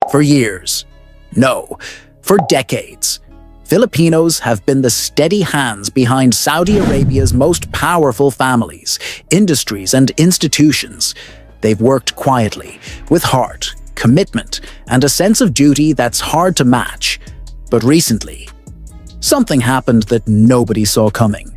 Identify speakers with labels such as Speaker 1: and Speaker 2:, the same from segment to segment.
Speaker 1: For years, no, for decades, Filipinos have been the steady hands behind Saudi Arabia's most powerful families, industries, and institutions. They've worked quietly, with heart, commitment, and a sense of duty that's hard to match. But recently, something happened that nobody saw coming.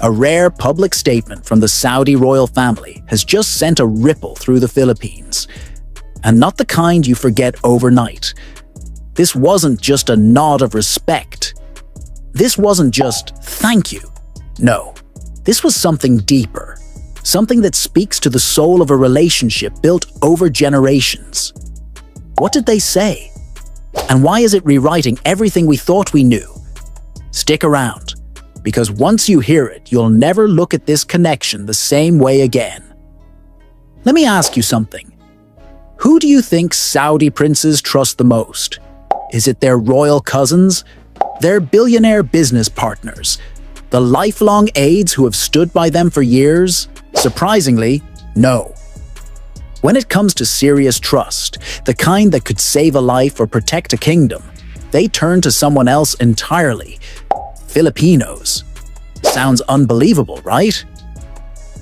Speaker 1: A rare public statement from the Saudi royal family has just sent a ripple through the Philippines. And not the kind you forget overnight. This wasn't just a nod of respect. This wasn't just thank you. No, this was something deeper. Something that speaks to the soul of a relationship built over generations. What did they say? And why is it rewriting everything we thought we knew? Stick around, because once you hear it, you'll never look at this connection the same way again. Let me ask you something. Who do you think Saudi princes trust the most? Is it their royal cousins? Their billionaire business partners? The lifelong aides who have stood by them for years? Surprisingly, no. When it comes to serious trust, the kind that could save a life or protect a kingdom, they turn to someone else entirely. Filipinos. Sounds unbelievable, right?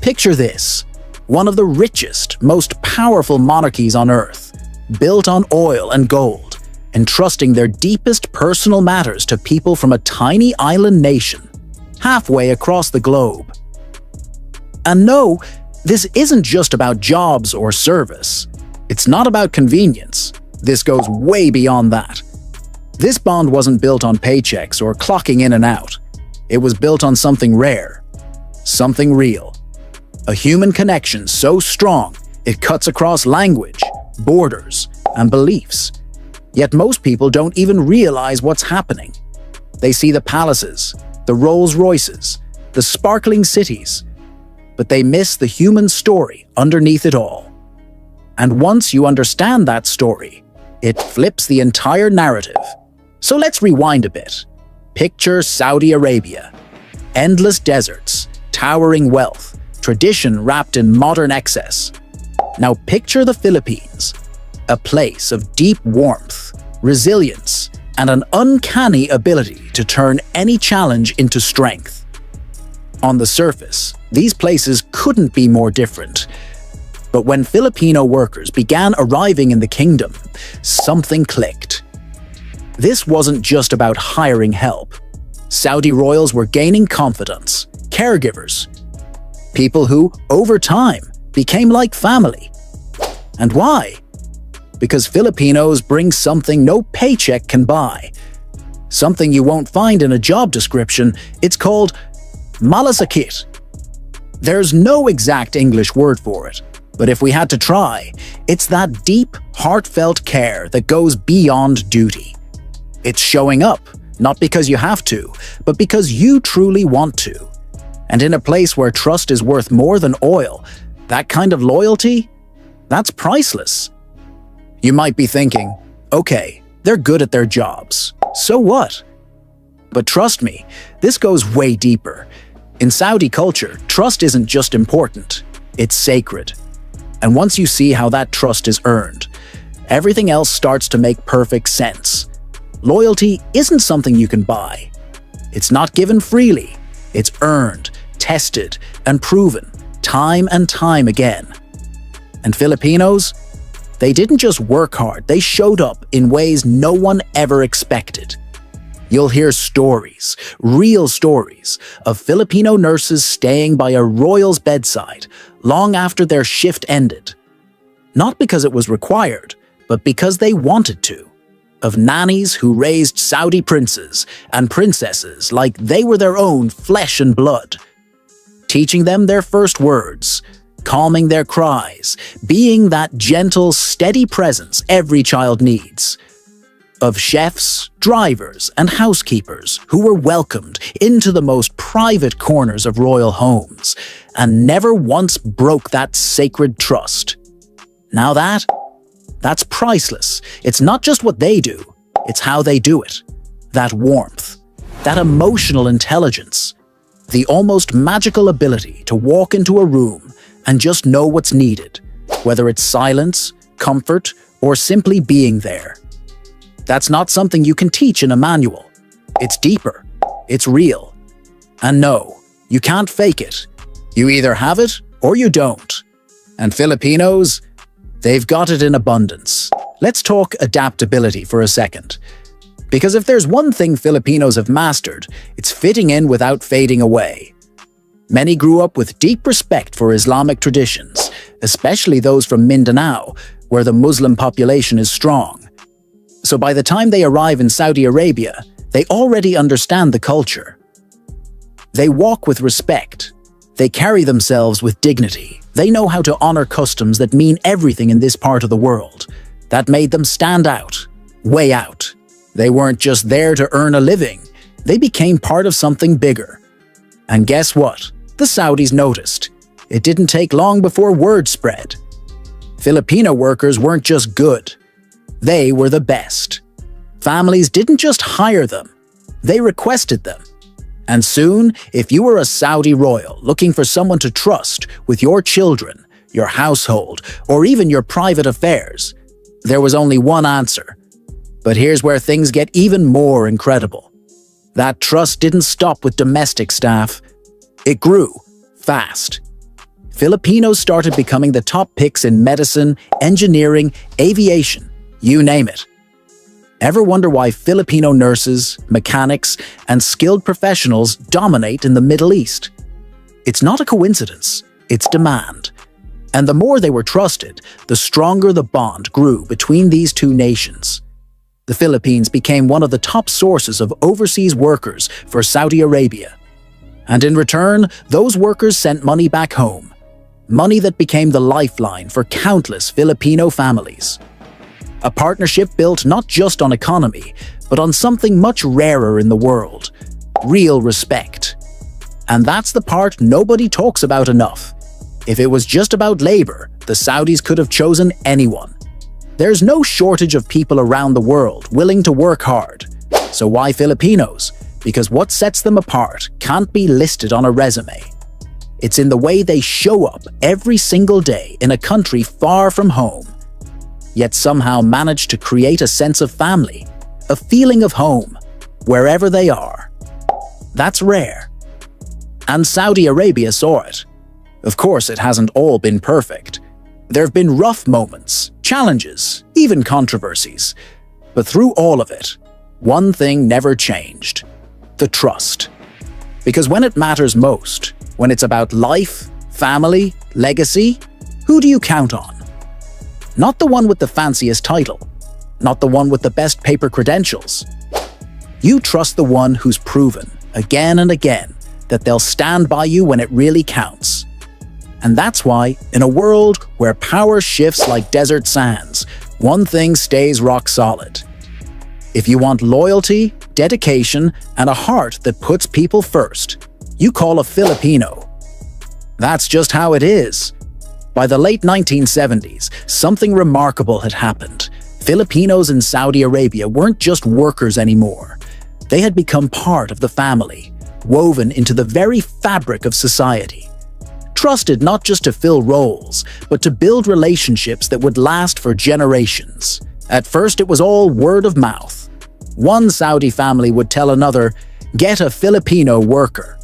Speaker 1: Picture this. One of the richest, most powerful monarchies on earth, built on oil and gold, entrusting their deepest personal matters to people from a tiny island nation, halfway across the globe. And no, this isn't just about jobs or service. It's not about convenience. This goes way beyond that. This bond wasn't built on paychecks or clocking in and out. It was built on something rare, something real. A human connection so strong it cuts across language, borders, and beliefs. Yet most people don't even realize what's happening. They see the palaces, the Rolls-Royces, the sparkling cities, but they miss the human story underneath it all. And once you understand that story, it flips the entire narrative. So let's rewind a bit. Picture Saudi Arabia. Endless deserts, towering wealth, tradition wrapped in modern excess. Now picture the Philippines, a place of deep warmth, resilience, and an uncanny ability to turn any challenge into strength. On the surface, these places couldn't be more different. But when Filipino workers began arriving in the kingdom, something clicked. This wasn't just about hiring help. Saudi royals were gaining confidence, caregivers, people who, over time, became like family. And why? Because Filipinos bring something no paycheck can buy. Something you won't find in a job description. It's called malasakit. There's no exact English word for it, but if we had to try, it's that deep, heartfelt care that goes beyond duty. It's showing up, not because you have to, but because you truly want to. And in a place where trust is worth more than oil, that kind of loyalty, that's priceless. You might be thinking, okay, they're good at their jobs. So what? But trust me, this goes way deeper. In Saudi culture, trust isn't just important, it's sacred. And once you see how that trust is earned, everything else starts to make perfect sense. Loyalty isn't something you can buy. It's not given freely. It's earned, tested, and proven, time and time again. And Filipinos? They didn't just work hard, they showed up in ways no one ever expected. You'll hear stories, real stories, of Filipino nurses staying by a royal's bedside long after their shift ended. Not because it was required, but because they wanted to. Of nannies who raised Saudi princes and princesses like they were their own flesh and blood, teaching them their first words, calming their cries, being that gentle, steady presence every child needs. Of chefs, drivers, and housekeepers who were welcomed into the most private corners of royal homes and never once broke that sacred trust. Now that's priceless. It's not just what they do, it's how they do it. That warmth, that emotional intelligence, the almost magical ability to walk into a room and just know what's needed, whether it's silence, comfort, or simply being there. That's not something you can teach in a manual. It's deeper. It's real. And no, you can't fake it. You either have it or you don't. And Filipinos, they've got it in abundance. Let's talk adaptability for a second. Because if there's one thing Filipinos have mastered, it's fitting in without fading away. Many grew up with deep respect for Islamic traditions, especially those from Mindanao, where the Muslim population is strong. So by the time they arrive in Saudi Arabia, they already understand the culture. They walk with respect. They carry themselves with dignity. They know how to honor customs that mean everything in this part of the world. That made them stand out, way out. They weren't just there to earn a living. They became part of something bigger. And guess what? The Saudis noticed. It didn't take long before word spread. Filipino workers weren't just good. They were the best. Families didn't just hire them. They requested them. And soon, if you were a Saudi royal looking for someone to trust with your children, your household, or even your private affairs, there was only one answer. But here's where things get even more incredible. That trust didn't stop with domestic staff. It grew fast. Filipinos started becoming the top picks in medicine, engineering, aviation, you name it. Ever wonder why Filipino nurses, mechanics, and skilled professionals dominate in the Middle East? It's not a coincidence, it's demand. And the more they were trusted, the stronger the bond grew between these two nations. The Philippines became one of the top sources of overseas workers for Saudi Arabia. And in return, those workers sent money back home. Money that became the lifeline for countless Filipino families. A partnership built not just on economy, but on something much rarer in the world: real respect. And that's the part nobody talks about enough. If it was just about labor, the Saudis could have chosen anyone. There's no shortage of people around the world willing to work hard. So why Filipinos? Because what sets them apart can't be listed on a resume. It's in the way they show up every single day in a country far from home, yet somehow manage to create a sense of family, a feeling of home, wherever they are. That's rare. And Saudi Arabia saw it. Of course, it hasn't all been perfect. There have been rough moments, challenges, even controversies. But through all of it, one thing never changed: the trust. Because when it matters most, when it's about life, family, legacy, who do you count on? Not the one with the fanciest title, not the one with the best paper credentials. You trust the one who's proven, again and again, that they'll stand by you when it really counts. And that's why, in a world where power shifts like desert sands, one thing stays rock solid. If you want loyalty, dedication, and a heart that puts people first, you call a Filipino. That's just how it is. By the late 1970s, something remarkable had happened. Filipinos in Saudi Arabia weren't just workers anymore. They had become part of the family, woven into the very fabric of society. Trusted not just to fill roles, but to build relationships that would last for generations. At first, it was all word of mouth. One Saudi family would tell another, "Get a Filipino worker.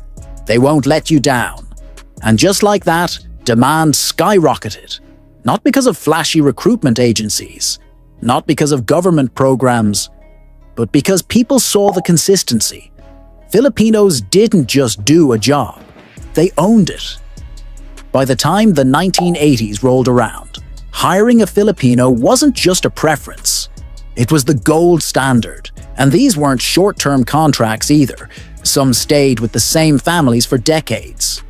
Speaker 1: They won't let you down." And just like that, demand skyrocketed. Not because of flashy recruitment agencies, not because of government programs, but because people saw the consistency. Filipinos didn't just do a job, they owned it. By the time the 1980s rolled around, hiring a Filipino wasn't just a preference. It was the gold standard, and these weren't short-term contracts either. Some stayed with the same families for decades.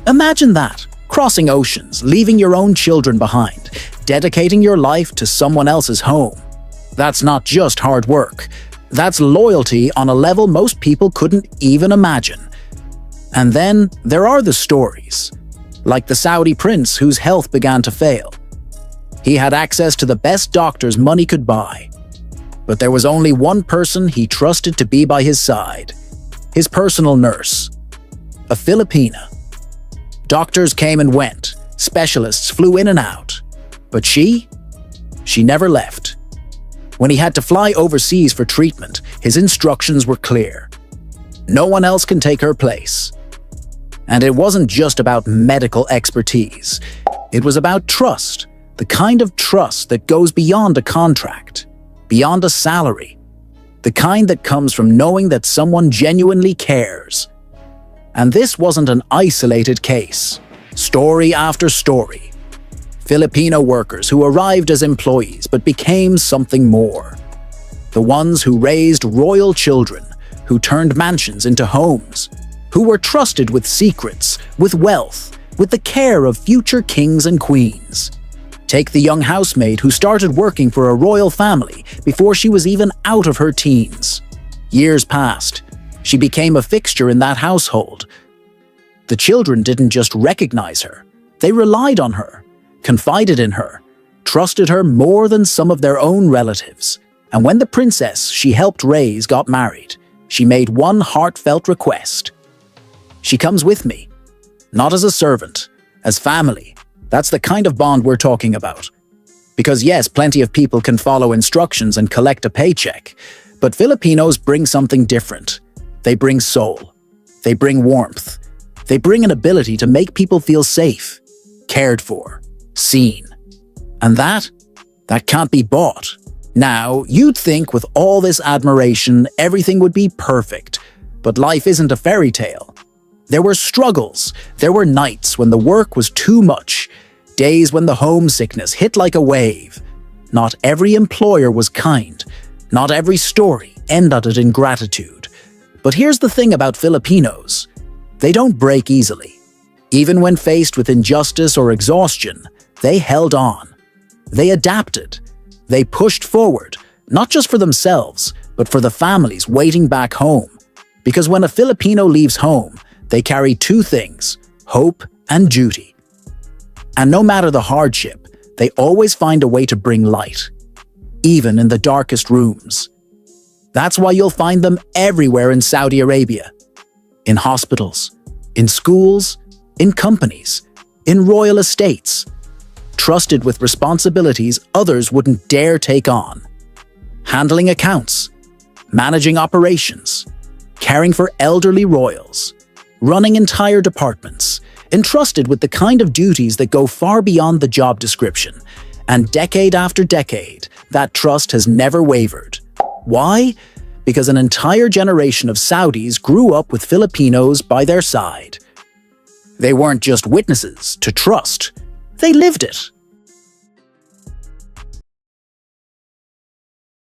Speaker 1: Imagine that, crossing oceans, leaving your own children behind, dedicating your life to someone else's home. That's not just hard work. That's loyalty on a level most people couldn't even imagine. And then there are the stories, like the Saudi prince whose health began to fail. He had access to the best doctors money could buy. But there was only one person he trusted to be by his side: his personal nurse, a Filipina. Doctors came and went, specialists flew in and out, but she never left. When he had to fly overseas for treatment, his instructions were clear. No one else can take her place. And it wasn't just about medical expertise. It was about trust, the kind of trust that goes beyond a contract, beyond a salary, the kind that comes from knowing that someone genuinely cares. And this wasn't an isolated case. Story after story. Filipino workers who arrived as employees but became something more. The ones who raised royal children, who turned mansions into homes, who were trusted with secrets, with wealth, with the care of future kings and queens. Take the young housemaid who started working for a royal family before she was even out of her teens. Years passed. She became a fixture in that household. The children didn't just recognize her. They relied on her, confided in her, trusted her more than some of their own relatives. And when the princess she helped raise got married, she made one heartfelt request. She comes with me, not as a servant, as family. That's the kind of bond we're talking about. Because yes, plenty of people can follow instructions and collect a paycheck, but Filipinos bring something different. They bring soul. They bring warmth. They bring an ability to make people feel safe, cared for, seen. And that can't be bought. Now, you'd think with all this admiration, everything would be perfect, but life isn't a fairy tale. There were struggles. There were nights when the work was too much, days when the homesickness hit like a wave. Not every employer was kind. Not every story ended in gratitude. But here's the thing about Filipinos. They don't break easily. Even when faced with injustice or exhaustion, they held on. They adapted. They pushed forward, not just for themselves, but for the families waiting back home. Because when a Filipino leaves home, they carry two things, hope and duty. And no matter the hardship, they always find a way to bring light, even in the darkest rooms. That's why you'll find them everywhere in Saudi Arabia. In hospitals, in schools, in companies, in royal estates. Trusted with responsibilities others wouldn't dare take on. Handling accounts, managing operations, caring for elderly royals, running entire departments, entrusted with the kind of duties that go far beyond the job description. And decade after decade, that trust has never wavered. Why? Because an entire generation of Saudis grew up with Filipinos by their side. They weren't just witnesses to trust, they lived it.